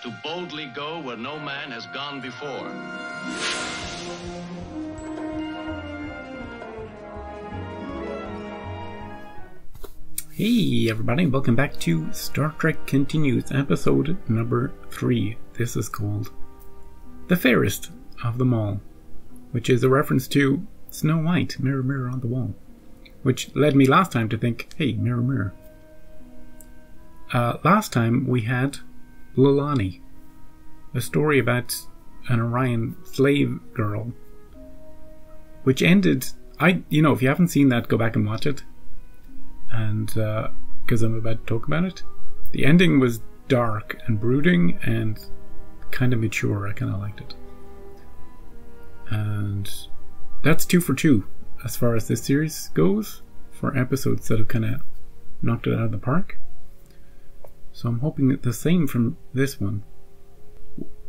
to boldly go where no man has gone before. Hey everybody, welcome back to Star Trek Continues, episode number 3. This is called The Fairest of Them All, which is a reference to Snow White, Mirror, Mirror on the Wall, which led me last time to think, hey, Mirror, Mirror. Last time we had Lilani, a story about an Orion slave girl, which ended, if you haven't seen that, go back and watch it. And because I'm about to talk about it, the ending was dark and brooding and kind of mature. I kind of liked it, and that's 2 for 2 as far as this series goes for episodes that have kind of knocked it out of the park. So I'm hoping that the same from this one.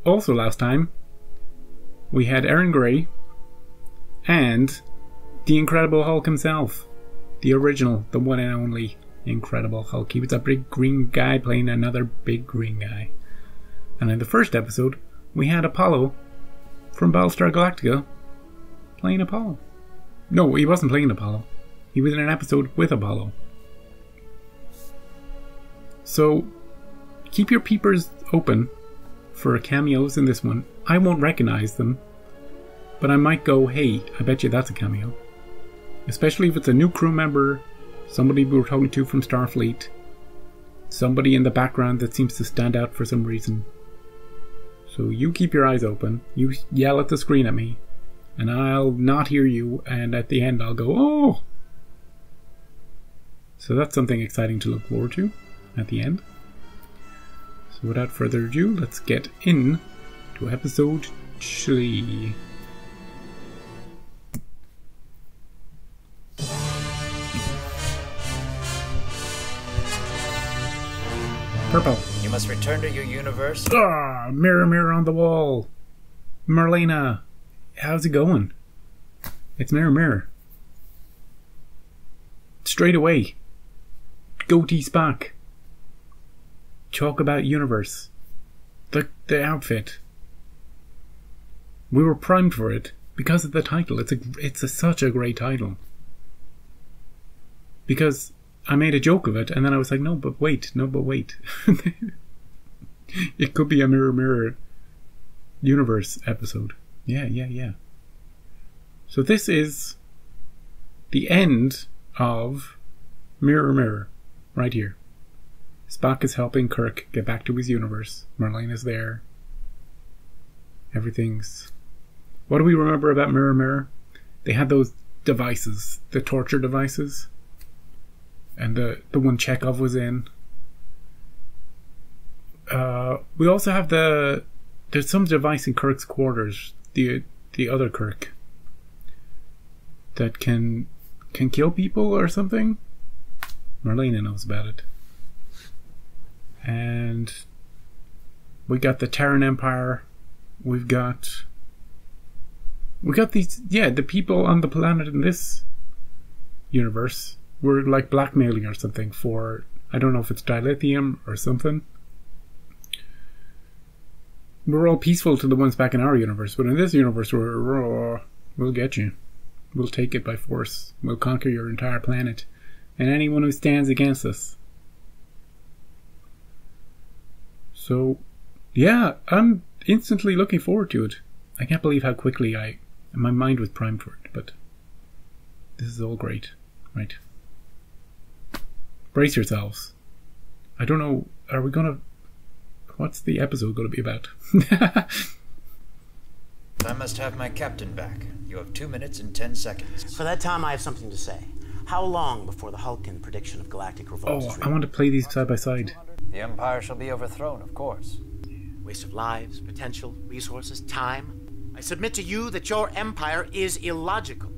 Also, last time we had Aaron Gray and the Incredible Hulk himself. The original, the one and only Incredible Hulk. He was a big green guy playing another big green guy. And in the first episode, we had Apollo from Battlestar Galactica playing Apollo. No, he wasn't playing Apollo. He was in an episode with Apollo. So, keep your peepers open for cameos in this one. I won't recognize them, but I might go, hey, I bet you that's a cameo. Especially if it's a new crew member, somebody we were talking to from Starfleet, somebody in the background that seems to stand out for some reason. So you keep your eyes open, you yell at the screen at me, and I'll not hear you, and at the end I'll go, oh! So that's something exciting to look forward to at the end. So without further ado, let's get in to episode 3. Purple. You must return to your universe. Mirror, mirror on the wall. Marlena, how's it going? It's Mirror, mirror. Straight away. Goatee Spock. Talk about universe. The outfit. We were primed for it because of the title. It's such a great title. Because I made a joke of it, and then I was like, no, but wait. It could be a Mirror, Mirror universe episode. Yeah. So this is the end of Mirror, Mirror, right here. Spock is helping Kirk get back to his universe. Marlene is there. Everything's... What do we remember about Mirror, Mirror? They had those devices, the torture devices. And the one Chekhov was in. We also have there's some device in Kirk's quarters, the other Kirk, that can kill people or something. Marlena knows about it. And we got the Terran Empire. We've got these, the people on the planet in this universe were like blackmailing or something for, I don't know if it's dilithium or something. We're all peaceful to the ones back in our universe, but in this universe we'll get you. We'll take it by force. We'll conquer your entire planet and anyone who stands against us. So, yeah, I'm instantly looking forward to it. I can't believe how quickly my mind was primed for it, but this is all great, right? Brace yourselves. I don't know, what's the episode going to be about? I must have my captain back. You have 2 minutes and 10 seconds. For that time, I have something to say. How long before the Hulkin prediction of galactic revolt is I want to play these side by side. The Empire shall be overthrown, of course. Waste of lives, potential, resources, time. I submit to you that your empire is illogical.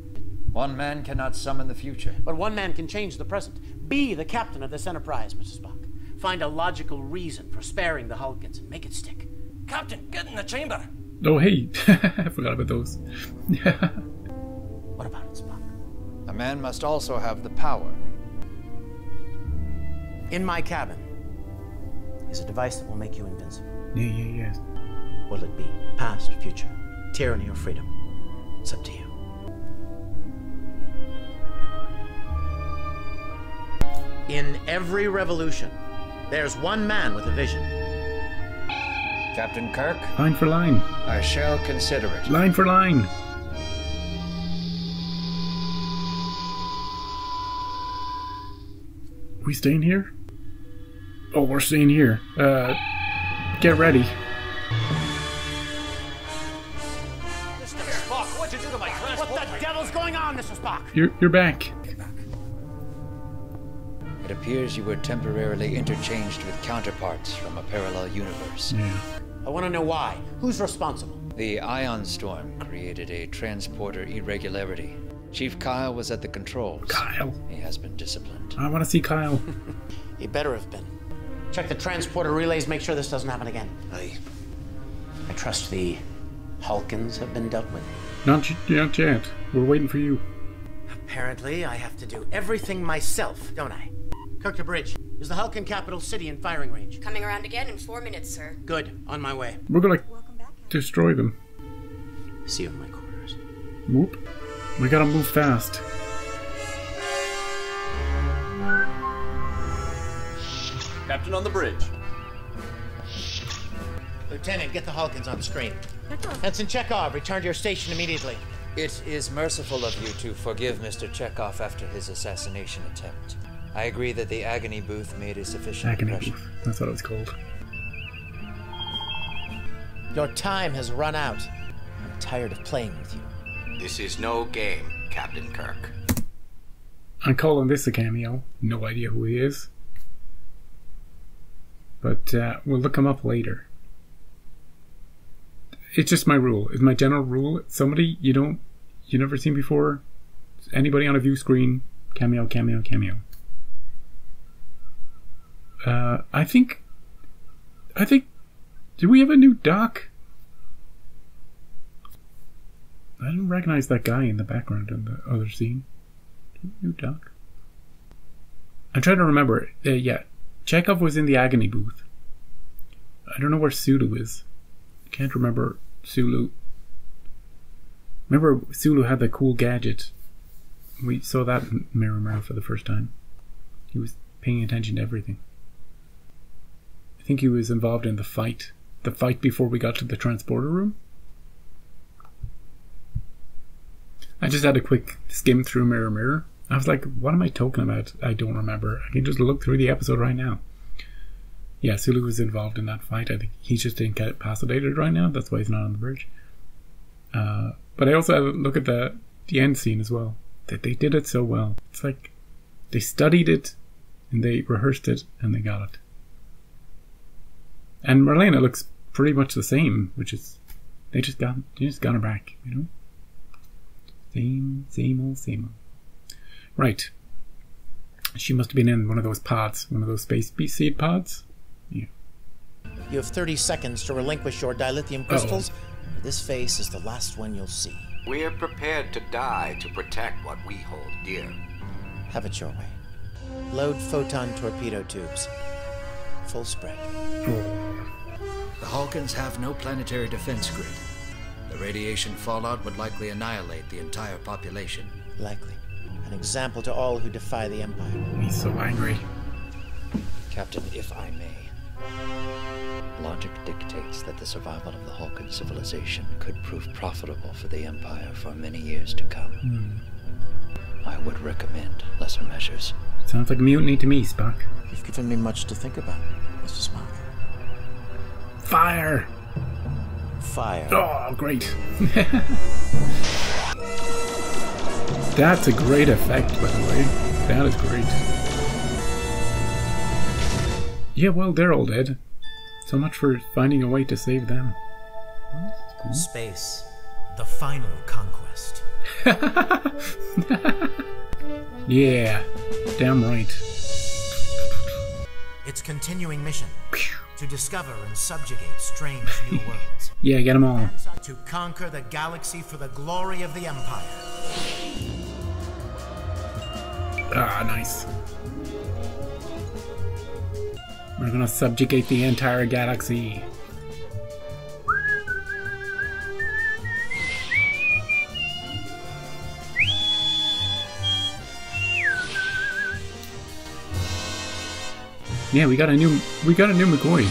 One man cannot summon the future. But one man can change the present. Be the captain of this enterprise, Mr. Spock. Find a logical reason for sparing the Hulkins and make it stick. Captain, get in the chamber. Oh, hey. I forgot about those. What about it, Spock? A man must also have the power. In my cabin, is a device that will make you invincible. Yeah. What'll it be? Past, future, tyranny or freedom? It's up to you. In every revolution, there's one man with a vision. Captain Kirk, Line for line. I shall consider it. Line for line. We staying here? Oh, we're staying here. Get ready. Mr. Spock, what'd you do to my transport? What the devil's going on, Mr. Spock? You're back. It appears you were temporarily interchanged with counterparts from a parallel universe. Yeah. I want to know why. Who's responsible? The ion storm created a transporter irregularity. Chief Kyle was at the controls. Kyle. He has been disciplined. I want to see Kyle. He better have been. Check the transporter relays, make sure this doesn't happen again. I trust the Hulkins have been dealt with. Not yet. We're waiting for you. Apparently, I have to do everything myself, don't I? Kirk to bridge. Is the Hulkin capital city in firing range? Coming around again in 4 minutes, sir. Good. On my way. We're gonna destroy them. See you in my quarters. Whoop. We gotta move fast. Captain on the bridge. Lieutenant, get the Hulkins on the screen. Ensign Chekhov, return to your station immediately. It is merciful of you to forgive Mr. Chekhov after his assassination attempt. I agree that the agony booth made a sufficient Agony impression. booth. That's what it was called. Your time has run out. I'm tired of playing with you. This is no game, Captain Kirk. I'm calling this a cameo. No idea who he is. But we'll look him up later. It's just my rule. It's my general rule. Somebody you never seen before. Anybody on a view screen. Cameo. I think. Do we have a new doc? I didn't recognize that guy in the background in the other scene. New doc. I'm trying to remember. Yeah, Chekhov was in the agony booth. I don't know where Sulu is. I can't remember Sulu. Remember Sulu had the cool gadget. We saw that in Mirror for the first time. He was paying attention to everything. I think he was involved in the fight. The fight before we got to the transporter room. I just had a quick skim through Mirror. I was like, what am I talking about? I don't remember. I can just look through the episode right now. Yeah, Sulu was involved in that fight. I think he's just incapacitated right now. That's why he's not on the bridge. But I also had a look at the end scene as well. That they did it so well. It's like they studied it and they rehearsed it and they got it. And Marlena looks pretty much the same, which is they just got her back, you know. Same old. Right. She must have been in one of those pods, one of those space seed pods. Yeah. You have 30 seconds to relinquish your dilithium crystals. This face is the last one you'll see. We're prepared to die to protect what we hold dear. Have it your way. Load photon torpedo tubes. Full spread. The Hulkins have no planetary defense grid. The radiation fallout would likely annihilate the entire population. Likely. An example to all who defy the Empire. He's so angry. Captain, if I may, logic dictates that the survival of the Hulkin civilization could prove profitable for the Empire for many years to come. I would recommend lesser measures. Sounds like a mutiny to me, Spock. You've given me much to think about, Mr. Spock. Fire! Fire. Oh, great. That's a great effect, by the way. That is great. Yeah, well, they're all dead. So much for finding a way to save them. Cool. Space, the final conquest. Yeah, damn right. Its continuing mission, to discover and subjugate strange new worlds. Yeah, get them all. To conquer the galaxy for the glory of the Empire. Ah, nice. We're gonna subjugate the entire galaxy. Yeah, we got a new McCoy.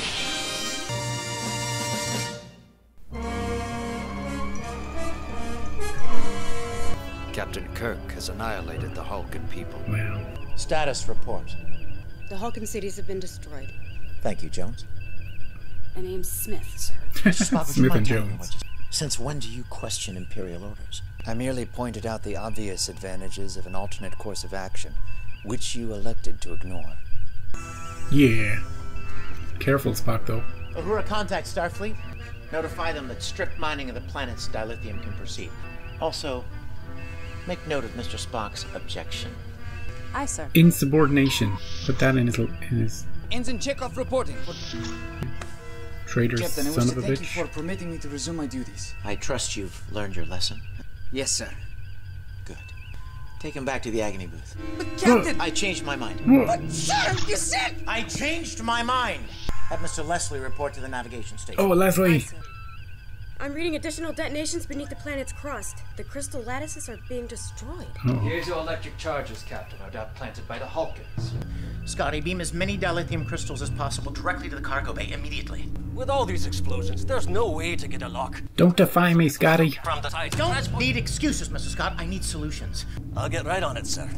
Captain Kirk has annihilated the Hulkan people. Wow. Status report. The Hulkan cities have been destroyed. Thank you, Jones. My name's Smith, sir. Spock, would you Smith mind and telling me Jones. since when do you question Imperial orders? I merely pointed out the obvious advantages of an alternate course of action, which you elected to ignore. Yeah. Careful, Spock, though. Uhura, contact Starfleet. Notify them that strip mining of the planet's dilithium can proceed. Also, make note of Mr. Spock's objection. Aye, sir. Insubordination. Put that in his Ensign Chekhov reporting. traitor's Captain, I wish son to of a thank you bitch. for permitting me to resume my duties. I trust you've learned your lesson. Yes, sir. Good. Take him back to the Agony booth. But Captain! I changed my mind. But sir, you said... I changed my mind! Have Mr. Leslie report to the navigation station. Oh, Leslie! I'm reading additional detonations beneath the planet's crust. The crystal lattices are being destroyed. Oh. Here's your electric charges, Captain, no doubt planted by the Hulkins. Scotty, beam as many dilithium crystals as possible directly to the cargo bay immediately. With all these explosions, there's no way to get a lock Don't defy me, Scotty. from the side. Don't need excuses, Mr. Scott. I need solutions. I'll get right on it, sir.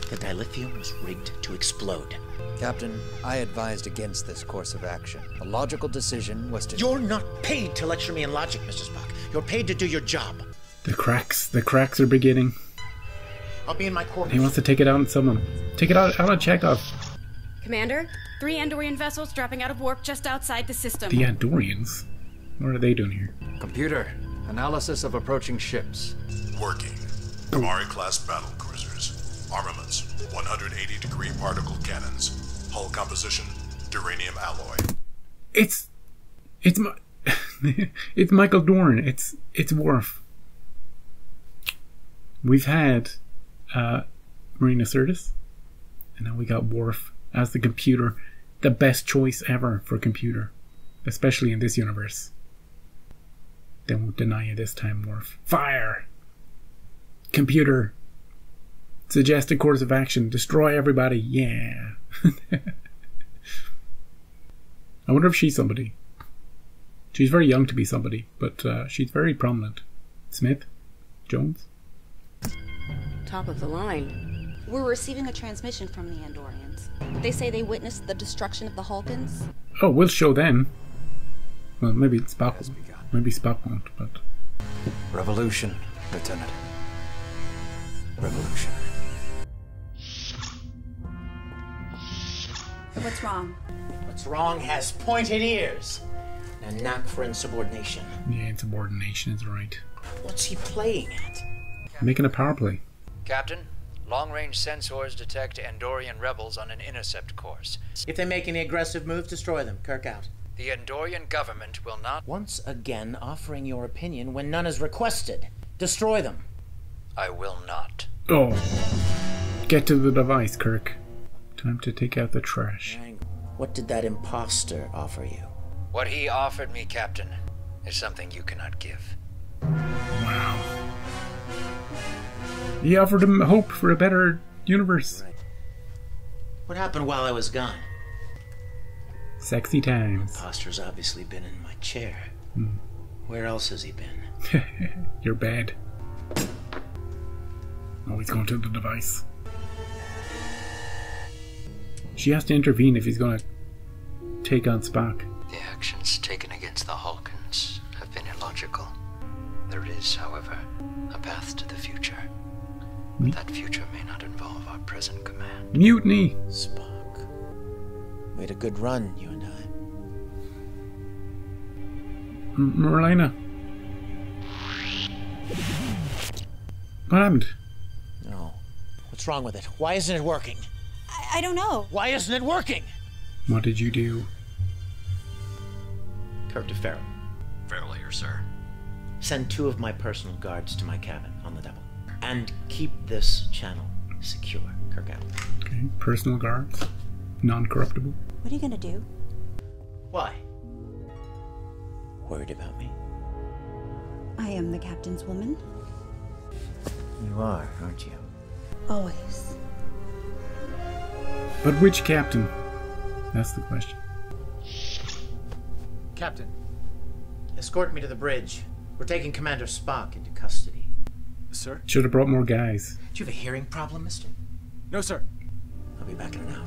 The dilithium was rigged to explode. Captain, I advised against this course of action. The logical decision was to... You're not paid to lecture me in logic, Mr. Spock. You're paid to do your job. The cracks are beginning. I'll be in my quarters. He wants to take it out on someone. Take it out on Chekhov. Commander, 3 Andorian vessels dropping out of warp just outside the system. The Andorians? What are they doing here? Computer, analysis of approaching ships. Working. Kamari-class battle cruisers. Armaments, 180-degree particle cannons. Hull composition, duranium alloy. It's it's Michael Dorn. It's Worf. We've had Marina Sirtis, and now we got Worf as the computer. The best choice ever for computer, especially in this universe. They won't deny you this time, Worf. Fire! Computer! Suggest a course of action. Destroy everybody. Yeah. I wonder if she's somebody. She's very young to be somebody, but she's very prominent. Smith? Jones? Top of the line. We're receiving a transmission from the Andorians. They say they witnessed the destruction of the Hulkins. Oh, we'll show them. Well, maybe Spock. Maybe Spock won't, but... Revolution, Lieutenant. Revolution. What's wrong? What's wrong has pointed ears. And a knack for insubordination. Yeah, insubordination is right. What's he playing at? Making a power play. Captain, long-range sensors detect Andorian rebels on an intercept course. If they make any aggressive moves, destroy them. Kirk out. The Andorian government will not... Once again, offering your opinion when none is requested. Destroy them. I will not. Oh. Get to the device, Kirk. Time to take out the trash. What did that imposter offer you? What he offered me, Captain, is something you cannot give. Wow. He offered him hope for a better universe. What happened while I was gone? Sexy times. Imposter's obviously been in my chair. Where else has he been? You're bad. Oh, he's going to the device. She has to intervene if he's going to take on Spock. The actions taken against the Hulkins have been illogical. There is, however, a path to the future. But that future may not involve our present command. Mutiny! Spock. We had a good run, you and I. Marlena. What happened? No. What's wrong with it? Why isn't it working? I don't know. Why isn't it working? What did you do? Kirk to Fairest. Fairlayer, sir. Send 2 of my personal guards to my cabin on the double. And keep this channel secure. Kirk out. Okay, personal guards. non-corruptible. What are you gonna do? Why? Worried about me? I am the captain's woman. You are, aren't you? Always. But which captain? That's the question. Captain, escort me to the bridge. We're taking Commander Spock into custody. Sir? Should have brought more guys. Do you have a hearing problem, mister? No, sir. I'll be back in an hour.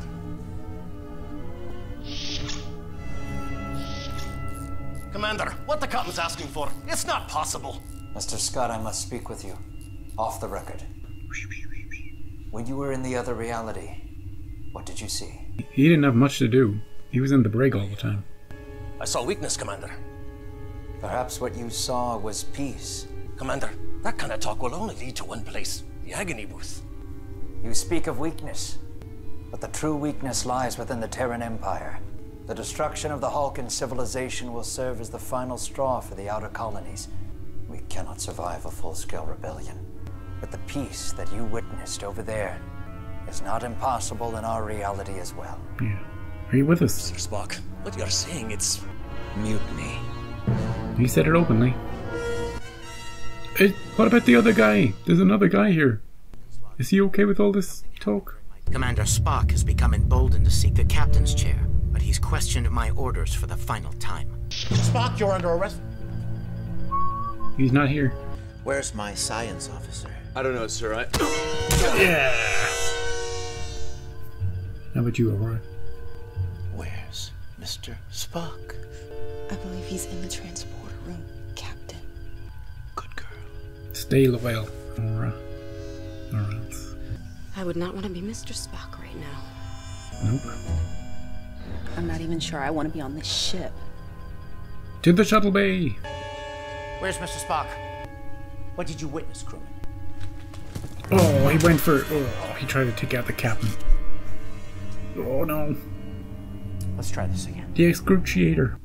Commander, what the captain's asking for, it's not possible. Mr. Scott, I must speak with you. Off the record. When you were in the other reality, what did you see? He didn't have much to do. He was in the brig all the time. I saw weakness, Commander. Perhaps what you saw was peace. Commander, that kind of talk will only lead to one place, the agony booth. You speak of weakness, but the true weakness lies within the Terran Empire. The destruction of the Hulkan civilization will serve as the final straw for the outer colonies. We cannot survive a full-scale rebellion. But the peace that you witnessed over there is not impossible in our reality as well. Yeah. Are you with us? Mr. Spock, what you're saying, it's mutiny. He said it openly. Hey, what about the other guy? There's another guy here. Is he okay with all this talk? Commander Spock has become emboldened to seek the captain's chair, but he's questioned my orders for the final time. Spock, you're under arrest. He's not here. Where's my science officer? I don't know, sir. Yeah. How about you, Aurora? Where's Mr. Spock? I believe he's in the transporter room, Captain. Good girl. Stay loyal, Aurora. Or else. I would not want to be Mr. Spock right now. Nope. I'm not even sure I want to be on this ship. To the shuttle bay! Where's Mr. Spock? What did you witness, crewman? Oh, he went for... Oh, he tried to take out the captain. Oh, no. Let's try this again. The excruciator.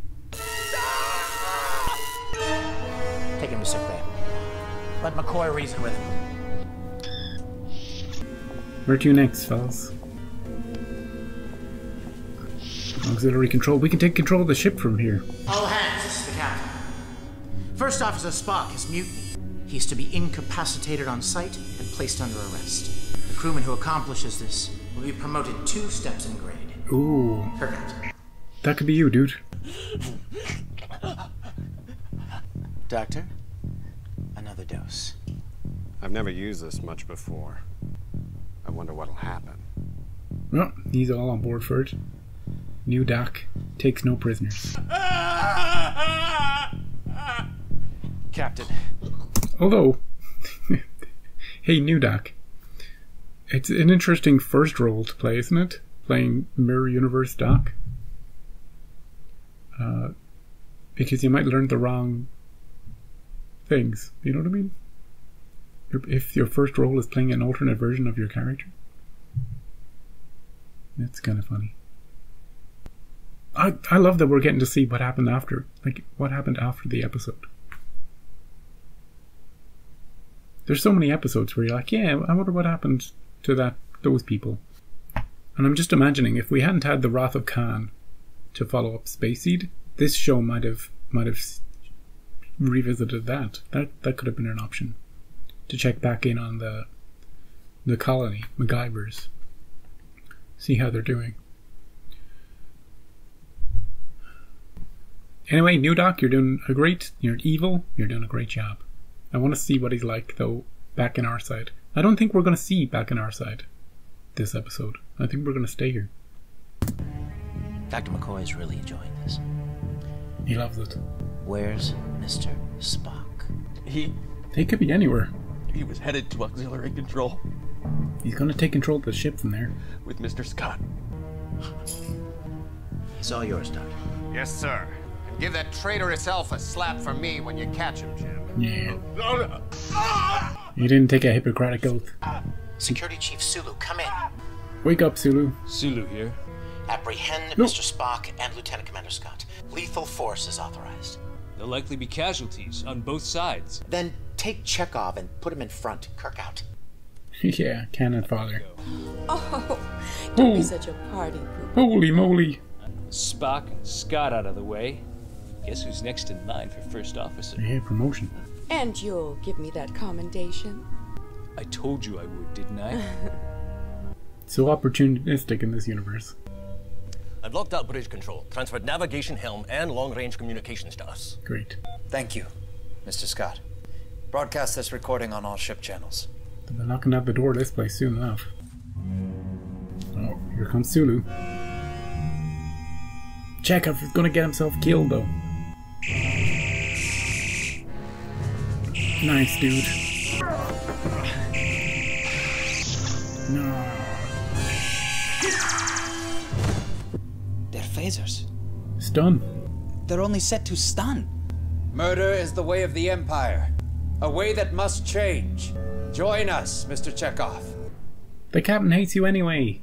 Take him to sick bay. Let McCoy reason with him. Where to next, fellas? Auxiliary control. We can take control of the ship from here. All hands, this is the captain. First Officer Spock has mutinied. He's to be incapacitated on sight and placed under arrest. The crewman who accomplishes this will be promoted 2 steps in grade. Ooh. Kirk out. That could be you, dude. Doctor, another dose. I've never used this much before. I wonder what'll happen. Well, he's all on board for it. New doc takes no prisoners. Captain. Although, hey, new doc. It's an interesting first role to play, isn't it? Playing Mirror Universe Doc. Because you might learn the wrong things. You know what I mean? If your first role is playing an alternate version of your character. It's kind of funny. I love that we're getting to see what happened after. Like, what happened after the episode. There's so many episodes where you're like, yeah, I wonder what happened to those people. And I'm just imagining, if we hadn't had the Wrath of Khan to follow up Space Seed, this show might have revisited that. That could have been an option. To check back in on the colony, MacGyvers. See how they're doing. Anyway, new doc, you're evil, you're doing a great job. I want to see what he's like, though, back in our side. I don't think we're going to see back in our side this episode. I think we're going to stay here. Dr. McCoy is really enjoying this. He loves it. Where's Mr. Spock? He could be anywhere. He was headed to auxiliary control. He's going to take control of the ship from there. With Mr. Scott. It's all yours, Doctor. Yes, sir. And give that traitorous elf a slap for me when you catch him, Jim. Yeah. He didn't take a Hippocratic oath. Security Chief Sulu, come in. Wake up, Sulu. Sulu here. Apprehend Mr. Spock and Lieutenant Commander Scott. Lethal force is authorized. There'll likely be casualties on both sides. Then take Chekhov and put him in front. Kirk out. Yeah, cannon father. Oh, don't be such a party pooper. Holy moly. Spock and Scott out of the way. Guess who's next in line for first officer? Yeah, promotion. And you'll give me that commendation? I told you I would, didn't I? So opportunistic in this universe. I've locked out bridge control, transferred navigation helm and long-range communications to us. Great. Thank you, Mr. Scott. Broadcast this recording on all ship channels. They're knocking at the door of this place soon enough. Oh, here comes Sulu. Chekhov is gonna get himself killed though. Nice, dude. No. They're phasers. Stun. They're only set to stun. Murder is the way of the Empire. A way that must change. Join us, Mr. Chekhov. The captain hates you anyway.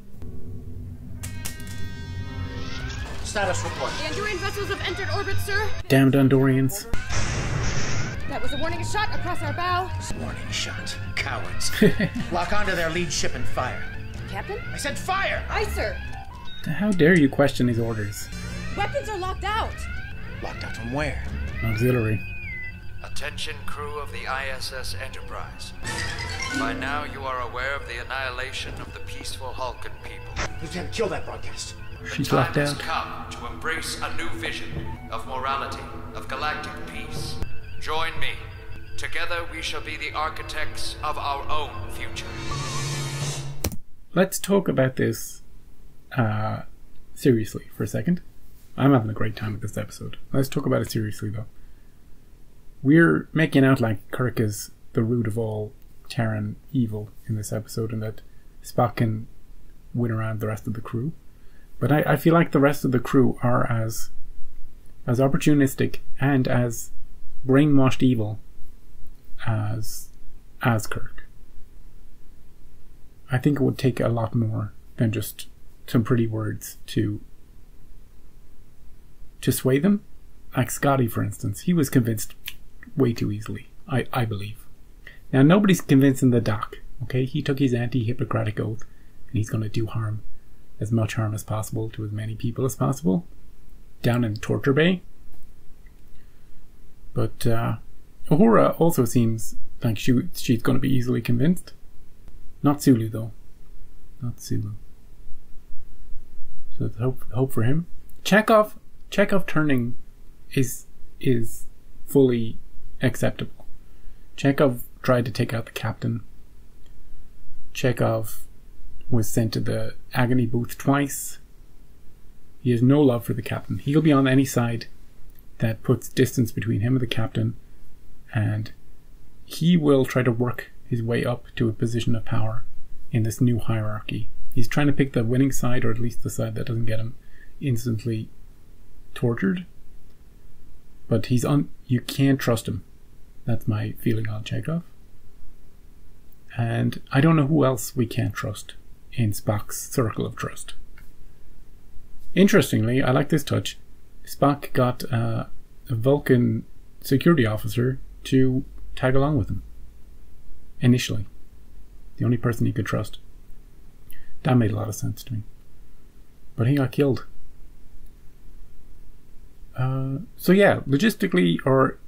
Status report. The Andorian vessels have entered orbit, sir. Damned Andorians. That was a warning shot across our bow. Warning shot. Cowards. Lock onto their lead ship and fire. Captain? I said fire! Aye, sir. How dare you question his orders? Weapons are locked out. Locked out from where? Auxiliary. Attention, crew of the ISS Enterprise. By now you are aware of the annihilation of the peaceful Hulkan people. Lieutenant, kill that broadcast. She's locked The time out. has come to embrace a new vision of morality, of galactic peace. Join me. Together we shall be the architects of our own future. Let's talk about this seriously for a second. I'm having a great time with this episode. Let's talk about it seriously though. We're making out like Kirk is the root of all Terran evil in this episode and that Spock can win around the rest of the crew. But I feel like the rest of the crew are as opportunistic and as brainwashed evil as Kirk. I think it would take a lot more than just some pretty words to sway them. Like Scotty, for instance, he was convinced way too easily, I believe. Now, nobody's convincing the Doc, okay? He took his anti-Hippocratic oath, and he's going to do harm, as much harm as possible to as many people as possible, down in Torture Bay. But Uhura also seems like she's going to be easily convinced. Not Sulu, though. Not Sulu. So hope for him. Chekhov turning is fully acceptable. Chekhov tried to take out the captain. Chekhov was sent to the agony booth twice. He has no love for the captain. He'll be on any side that puts distance between him and the captain, and he will try to work his way up to a position of power in this new hierarchy. He's trying to pick the winning side, or at least the side that doesn't get him instantly tortured. But you can't trust him. That's my feeling on Chekhov. And I don't know who else we can't trust in Spock's circle of trust. Interestingly, I like this touch. Spock got a Vulcan security officer to tag along with him. Initially. The only person he could trust. That made a lot of sense to me. But he got killed. So yeah, logistically, or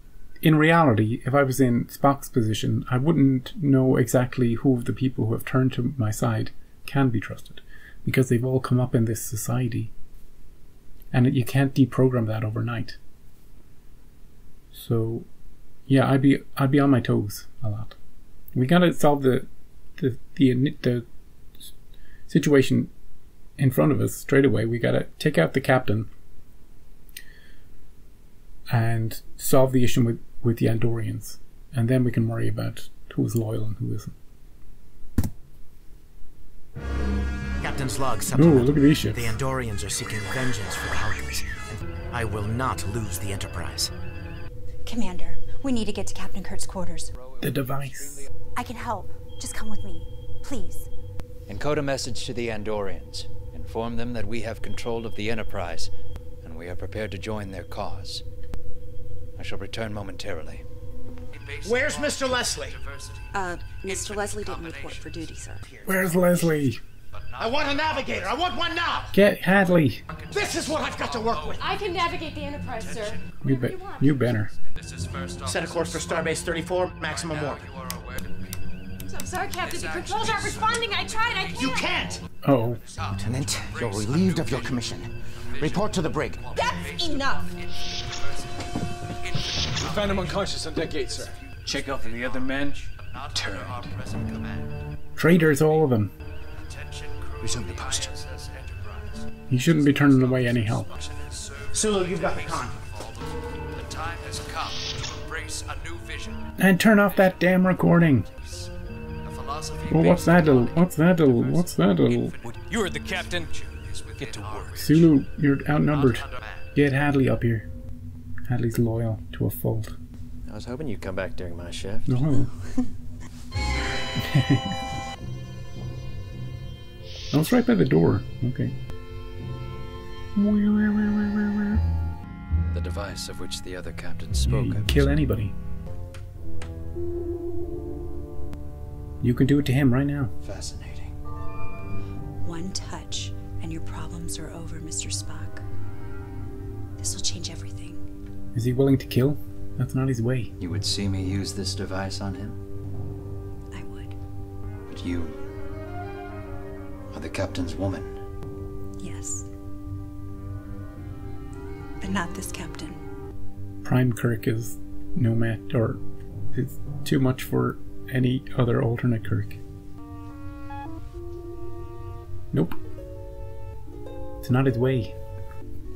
in reality, if I was in Spock's position, I wouldn't know exactly who of the people who have turned to my side can be trusted, because they've all come up in this society, and you can't deprogram that overnight. So yeah, I'd be on my toes a lot. We gotta solve the situation in front of us straight away. We gotta take out the captain and solve the issue with the Andorians, and then we can worry about who's loyal and who isn't. Captain's log supplement. Ooh, look at these ships. The Andorians are seeking vengeance for the Hulkans, and I will not lose the Enterprise. Commander, we need to get to Captain Kurt's quarters. The device. I can help. Just come with me, please. Encode a message to the Andorians. Inform them that we have control of the Enterprise, and we are prepared to join their cause. I shall return momentarily. Where's Mr. Leslie? Mr. Leslie didn't report for duty, sir. Where's Leslie? I want a navigator. I want one now. Get Hadley. This is what I've got to work with. I can navigate the Enterprise, sir. You better. Set a course for Starbase 34, maximum warning. I'm sorry, Captain. The controls aren't responding. I tried. I can't. You can't. Oh. Lieutenant, you're relieved of your commission. Report to the brig. That's enough. We found him unconscious on deck 8, sir. Check out for the other men. Turned. Traitors, all of them. Resume the post. You shouldn't be turning away any help. Sulu, you've got the con. The time has come to embrace a new vision. And turn off that damn recording. Well, what's that little? What's that little? What's that little? You heard the captain. Get to work. Sulu, you're outnumbered. Get Hadley up here. Hadley's loyal to a fault. I was hoping you'd come back during my shift. No. I was right by the door. Okay. The device of which the other captains spoke You can of. kill anybody. You can do it to him right now. Fascinating. One touch, and your problems are over, Mr. Spock. This will change everything. Is he willing to kill? That's not his way. You would see me use this device on him? I would. But you are the captain's woman. Yes. But not this captain. Prime Kirk is no match, or is too much for any other alternate Kirk. Nope. It's not his way.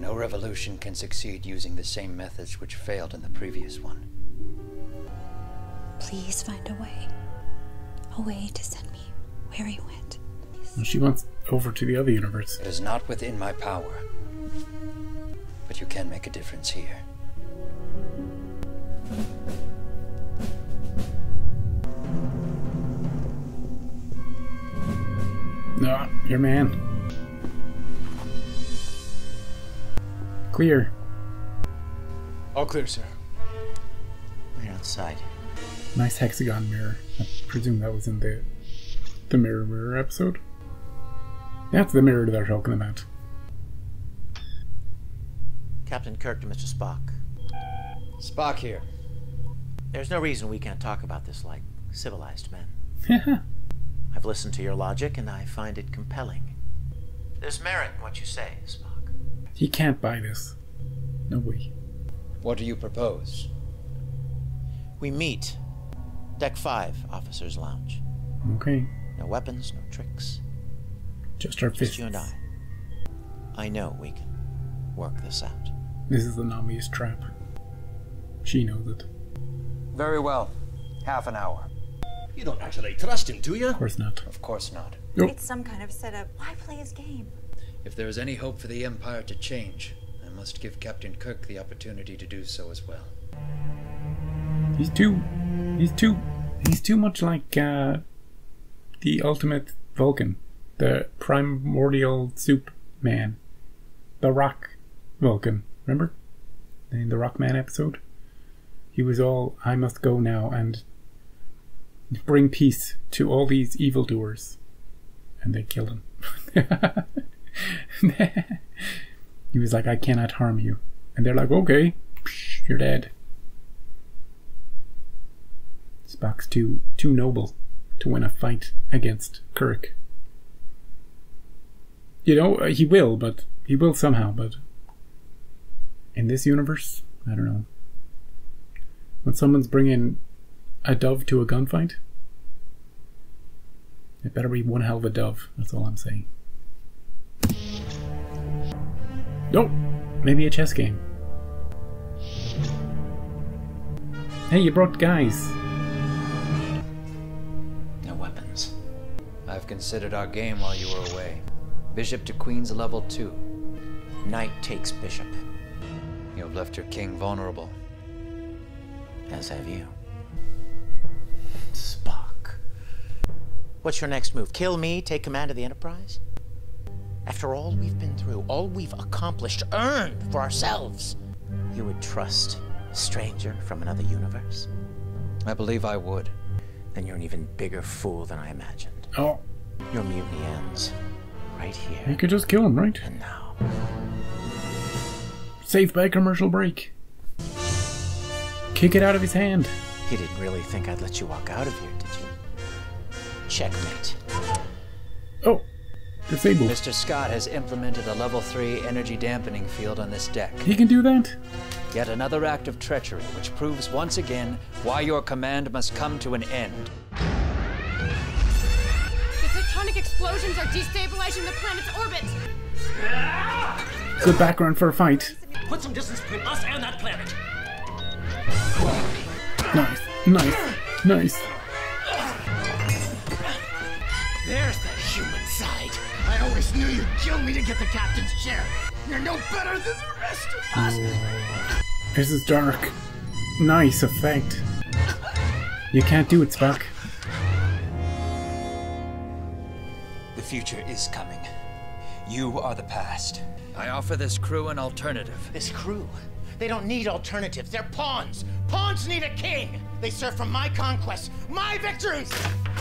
No revolution can succeed using the same methods which failed in the previous one. Please find a way. A way to send me where he went. Well, she wants over to the other universe. It is not within my power. But you can make a difference here. No, your man. Clear. All clear, sir. Right outside. Nice hexagon mirror. I presume that was in the mirror episode. That's the mirror they're talking about. Captain Kirk to Mr. Spock. Spock here. There's no reason we can't talk about this like civilized men. I've listened to your logic, and I find it compelling. There's merit in what you say, Spock. He can't buy this. No way. What do you propose? We meet. Deck 5, Officer's Lounge. Okay. No weapons, no tricks. Just our fists. Just you and I. I know we can work this out. This is the Nami's trap. She knows it. Very well. Half an hour. You don't actually trust him, do you? Of course not. Of course not. Nope. It's some kind of setup. Why play his game? If there is any hope for the Empire to change, I must give Captain Kirk the opportunity to do so as well. He's too much like the ultimate Vulcan, the primordial soup man, the Rock Vulcan. Remember in the Rockman episode? He was all, I must go now and bring peace to all these evildoers, and they killed him. He was like, I cannot harm you, and they're like, okay, you're dead. Spock's too noble to win a fight against Kirk. You know, he will somehow, but in this universe, I don't know. When someone's bringing a dove to a gunfight, it better be one hell of a dove. That's all I'm saying. Nope. Maybe a chess game. Hey, you brought guys. No weapons. I've considered our game while you were away. Bishop to Queen's level 2. Knight takes Bishop. You have left your king vulnerable. As have you. Spock. What's your next move? Kill me, take command of the Enterprise? After all we've been through, all we've accomplished, earned for ourselves, you would trust a stranger from another universe? I believe I would. Then you're an even bigger fool than I imagined. Oh. Your mutiny ends right here. You could just kill him, right? And now. Saved by a commercial break. Kick it out of his hand. You didn't really think I'd let you walk out of here, did you? Checkmate. Oh. Disabled. Mr. Scott has implemented a level 3 energy dampening field on this deck. He can do that? Yet another act of treachery, which proves once again why your command must come to an end. The tectonic explosions are destabilizing the planet's orbit. Good background for a fight. Put some distance between us and that planet. Nice, nice, nice. There's the human side. I always knew you'd kill me to get the captain's chair. You're no better than the rest of us. This is dark. Nice effect. You can't do it, Spock. The future is coming. You are the past. I offer this crew an alternative. This crew? They don't need alternatives. They're pawns. Pawns need a king. They serve for my conquests, my victories.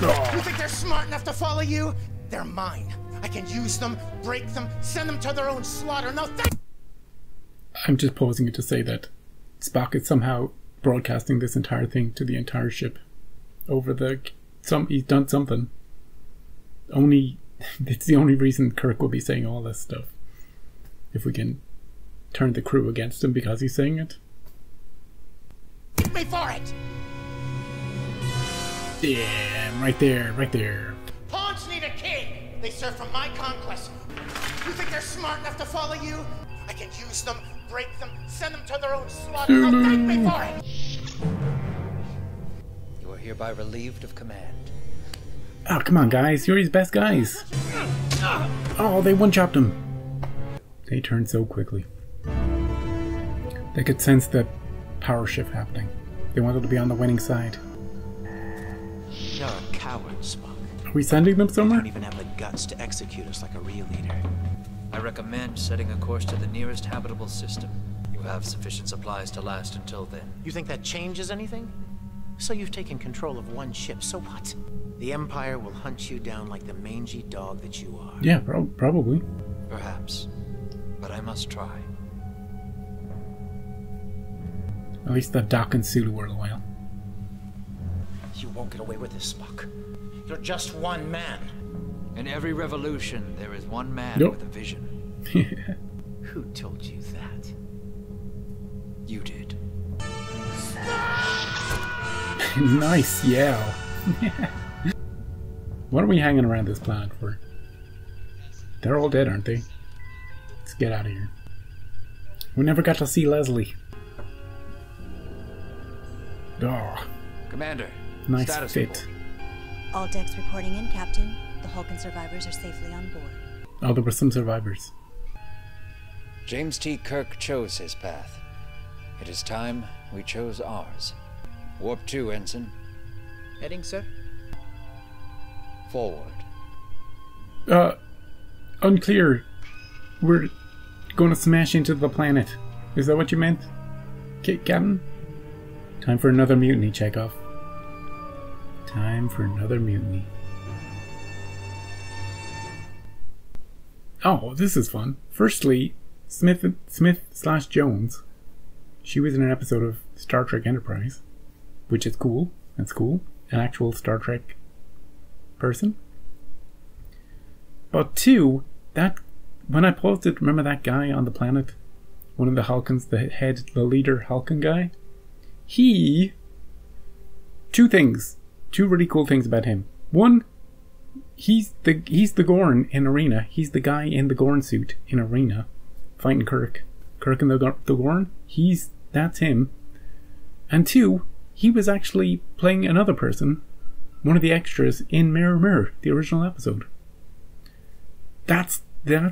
You think they're smart enough to follow you? They're mine. I can use them, break them, send them to their own slaughter. No thanks. I'm just posing it to say that Spock is somehow broadcasting this entire thing to the entire ship. Over the... he's done something. It's the only reason Kirk will be saying all this stuff. If we can turn the crew against him because he's saying it. Hit me for it! Yeah, right there, right there. Pawns need a king. They serve for my conquest. You think they're smart enough to follow you? I can use them, break them, send them to their own slaughter. No, thank me for it! You are hereby relieved of command. Oh, come on, guys. You're his best guys. Oh, they one-chopped him. They turned so quickly. They could sense the power shift happening. They wanted to be on the winning side. You're a coward, Spock. Are we sending them somewhere? You don't even have the guts to execute us like a real leader. I recommend setting a course to the nearest habitable system. You have sufficient supplies to last until then. You think that changes anything? So you've taken control of one ship, so what? The Empire will hunt you down like the mangy dog that you are. Yeah, probably. Perhaps. But I must try. At least the Doc and Sulu were loyal. You won't get away with this, Spock. You're just one man. In every revolution, there is one man with a vision. Who told you that? You did. Nice, yeah. What are we hanging around this planet for? They're all dead, aren't they? Let's get out of here. We never got to see Leslie. Oh. Commander, nice status fit. report. All decks reporting in, Captain. The Hulk survivors are safely on board. Oh, there were some survivors. James T. Kirk chose his path. It is time we chose ours. Warp 2, Ensign. Heading, sir? Forward. Unclear. We're going to smash into the planet. Is that what you meant? Captain? Time for another mutiny, Chekhov. Time for another mutiny. Oh, this is fun. Firstly, Smith/Jones. She was in an episode of Star Trek Enterprise, which is cool. That's cool. An actual Star Trek person. But two, that when I posted, remember that guy on the planet, one of the Halkans, the leader Halkan guy. He, two really cool things about him. One, he's the Gorn in Arena. He's the guy in the Gorn suit in Arena, fighting Kirk and the Gorn. That's him. And two, he was actually playing another person, one of the extras in Mirror Mirror, the original episode. That's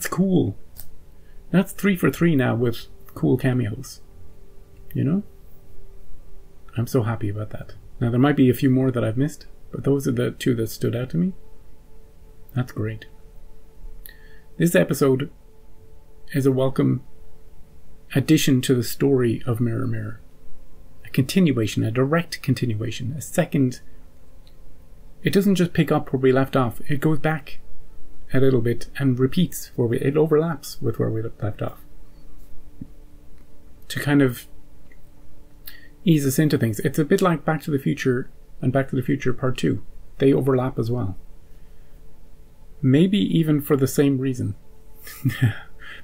cool. That's 3 for 3 now with cool cameos. You know? I'm so happy about that. Now there might be a few more that I've missed, but those are the two that stood out to me. That's great. This episode is a welcome addition to the story of Mirror Mirror. continuation, a direct continuation, a second. It doesn't just pick up where we left off, it goes back a little bit and repeats it overlaps with where we left off, to kind of ease us into things. It's a bit like Back to the Future and Back to the Future Part 2. They overlap as well. Maybe even for the same reason.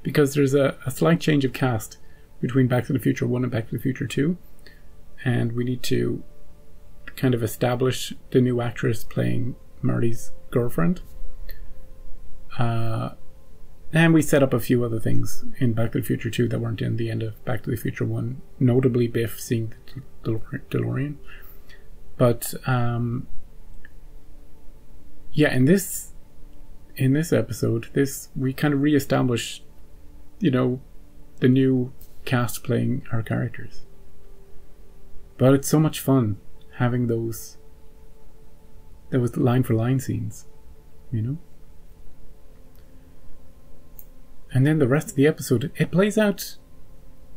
Because there's a slight change of cast between Back to the Future 1 and Back to the Future 2. And we need to kind of establish the new actress playing Marty's girlfriend. And we set up a few other things in Back to the Future 2 that weren't in the end of Back to the Future 1. Notably Biff seeing the DeLorean. But yeah, in this episode, we kind of re-establish, the new cast playing our characters. But it's so much fun having those line for line scenes, And then the rest of the episode, it plays out,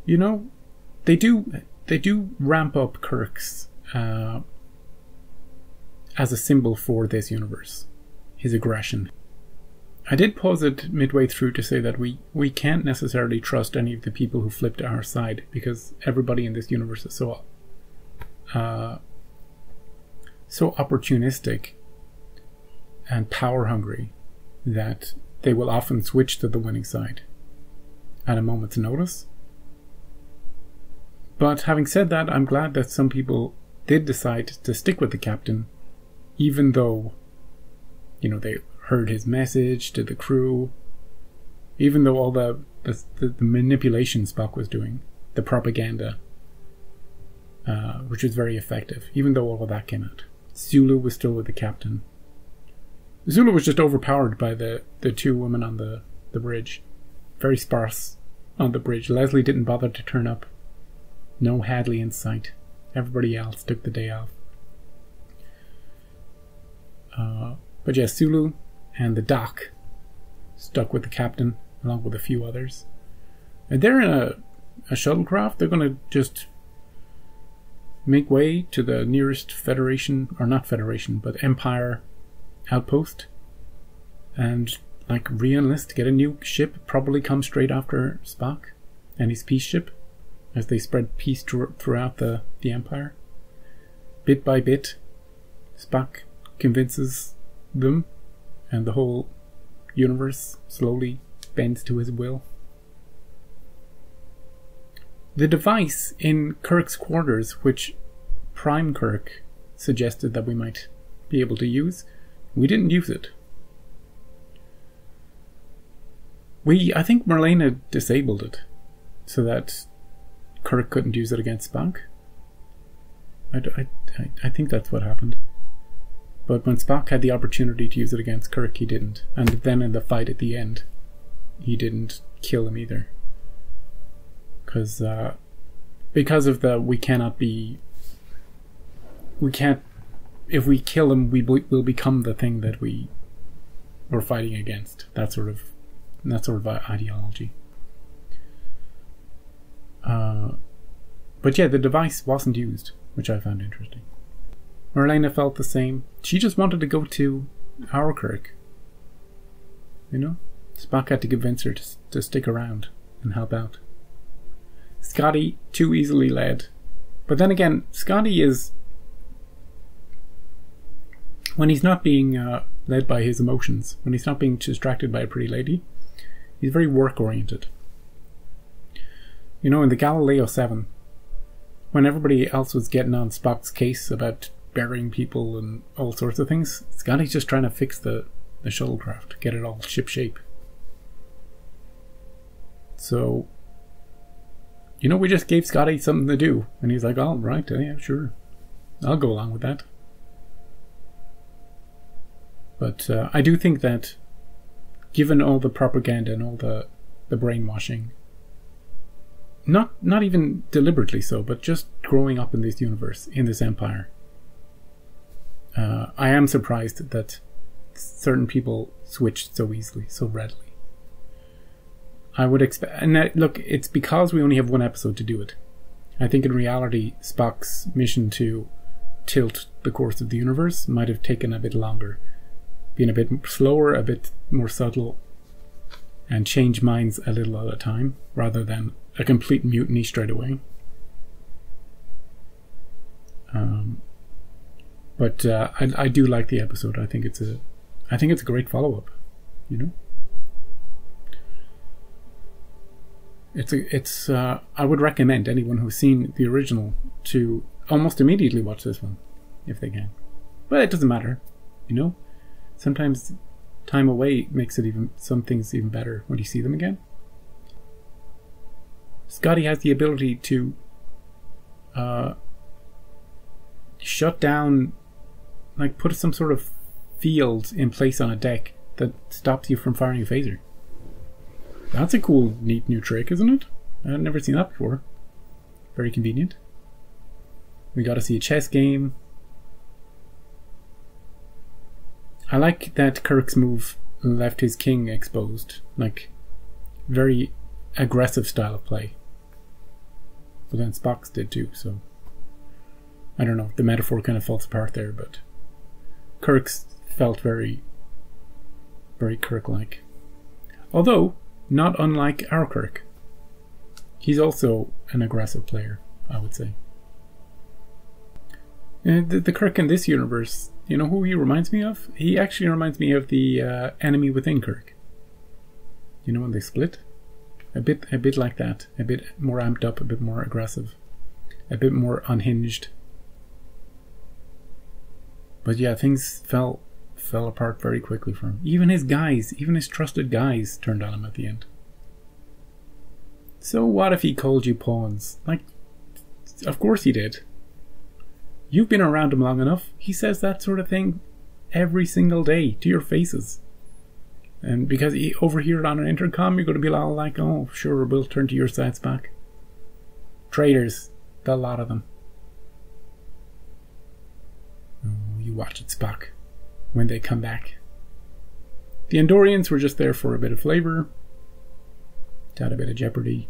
they do ramp up Kirk's as a symbol for this universe, his aggression. I did pause it midway through to say that we can't necessarily trust any of the people who flipped to our side, because everybody in this universe is so opportunistic and power hungry that they will often switch to the winning side at a moment's notice. But having said that, I'm glad that some people did decide to stick with the captain, even though, they heard his message to the crew, even though all the manipulation Spock was doing, the propaganda, which was very effective, even though all of that came out. Sulu was still with the captain. Zulu was just overpowered by the two women on the bridge. Very sparse on the bridge. Leslie didn't bother to turn up. No Hadley in sight. Everybody else took the day off. But yeah, Sulu and the Doc stuck with the captain, along with a few others. And they're in a shuttlecraft. They're going to just make way to the nearest Federation, or not Federation, but Empire outpost, and re-enlist, get a new ship, probably come straight after Spock and his peace ship, as they spread peace throughout the Empire. Bit by bit, Spock convinces them, and the whole universe slowly bends to his will. The device in Kirk's quarters, which Prime Kirk suggested that we might be able to use, we didn't use it. I think Marlena disabled it so that Kirk couldn't use it against Spock. I think that's what happened. But when Spock had the opportunity to use it against Kirk, he didn't. And then in the fight at the end, he didn't kill him either. Because of if we kill him, we'll become the thing that we're fighting against. That sort of ideology. But yeah, the device wasn't used, which I found interesting. Marlena felt the same. She just wanted to go to our Kirk. Spock had to convince her to stick around and help out. Scotty, too easily led. But then again, Scotty is, when he's not being led by his emotions, when he's not being distracted by a pretty lady, he's very work-oriented. In the Galileo 7, when everybody else was getting on Spock's case about burying people and all sorts of things, Scotty's just trying to fix the shuttlecraft, get it all ship-shape. So, we just gave Scotty something to do, and he's like, "Oh, right, yeah, sure, I'll go along with that." But I do think that, given all the propaganda and all the brainwashing, not even deliberately so, but just growing up in this universe, in this empire, I am surprised that certain people switched so easily, so readily. I would expect, and look, it's because we only have one episode to do it. I think in reality, Spock's mission to tilt the course of the universe might have taken a bit longer, been a bit slower, a bit more subtle, and change minds a little at a time, rather than a complete mutiny straight away. But I do like the episode. I think it's a great follow-up. You know, it's I would recommend anyone who's seen the original to almost immediately watch this one, if they can. But it doesn't matter, you know. Sometimes time away makes it some things even better when you see them again. Scotty has the ability to shut down, like put some sort of field in place on a deck that stops you from firing a phaser. That's a cool, neat new trick, isn't it? I've never seen that before. Very convenient. We got to see a chess game. I like that Kirk's move left his king exposed. Like, very aggressive style of play. But then Spock's did too, so I don't know, the metaphor kind of falls apart there, but Kirk's felt very, very Kirk-like. Although, not unlike our Kirk. He's also an aggressive player, I would say. The Kirk in this universe, you know who he reminds me of? He actually reminds me of the enemy within Kirk. You know when they split? A bit like that. A bit more amped up, a bit more aggressive. A bit more unhinged. But yeah, things fell apart very quickly for him. Even his guys, even his trusted guys turned on him at the end. So what if he called you pawns? Like, of course he did. You've been around him long enough. He says that sort of thing every single day to your faces. And because he overheard on an intercom, you're going to be all like, oh, sure, we'll turn to your sides back. Traitors. The lot of them. Oh, you watch it, Spock. When they come back. The Andorians were just there for a bit of flavor. To add a bit of jeopardy.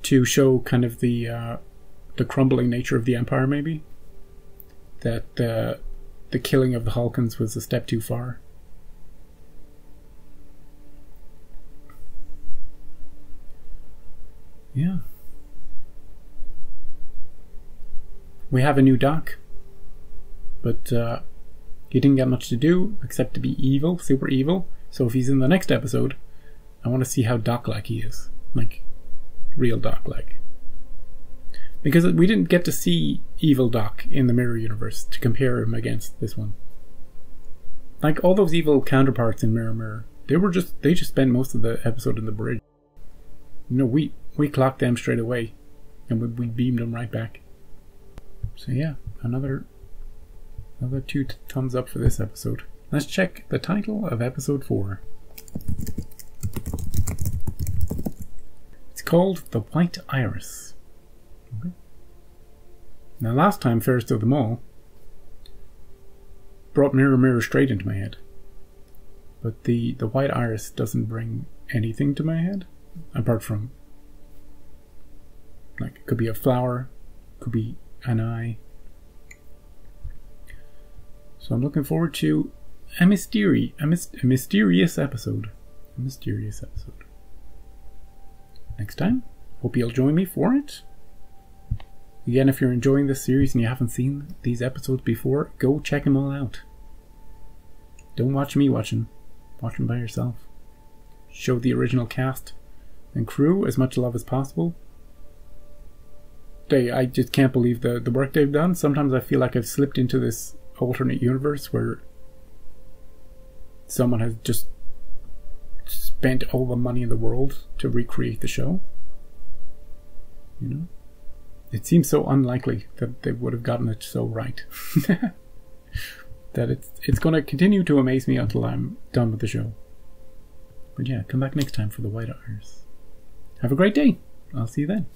To show kind of the crumbling nature of the Empire, maybe. That the killing of the Hulkans was a step too far. Yeah. We have a new Doc. But he didn't get much to do except to be evil, super evil. So if he's in the next episode, I want to see how Doc-like he is. Like, real Doc-like. Because we didn't get to see evil Doc in the Mirror Universe to compare him against this one. Like, all those evil counterparts in Mirror Mirror, they just spent most of the episode in the bridge. You know, we clocked them straight away. And we beamed them right back. So yeah, another 2 thumbs up for this episode. Let's check the title of episode 4. It's called The White Iris. Okay. Now last time, Fairest of them all brought Mirror Mirror straight into my head. But the White Iris doesn't bring anything to my head. Apart from, like, it could be a flower, could be an eye. So I'm looking forward to a mysterious episode. A mysterious episode. Next time, hope you'll join me for it. Again, if you're enjoying this series and you haven't seen these episodes before, go check them all out. Don't watch me watching. Watch them by yourself. Show the original cast and crew as much love as possible. I just can't believe the work they've done. Sometimes I feel like I've slipped into this alternate universe where someone has just spent all the money in the world to recreate the show. You know? It seems so unlikely that they would have gotten it so right. That it's going to continue to amaze me until I'm done with the show. But yeah, come back next time for The White Iris. Have a great day. I'll see you then.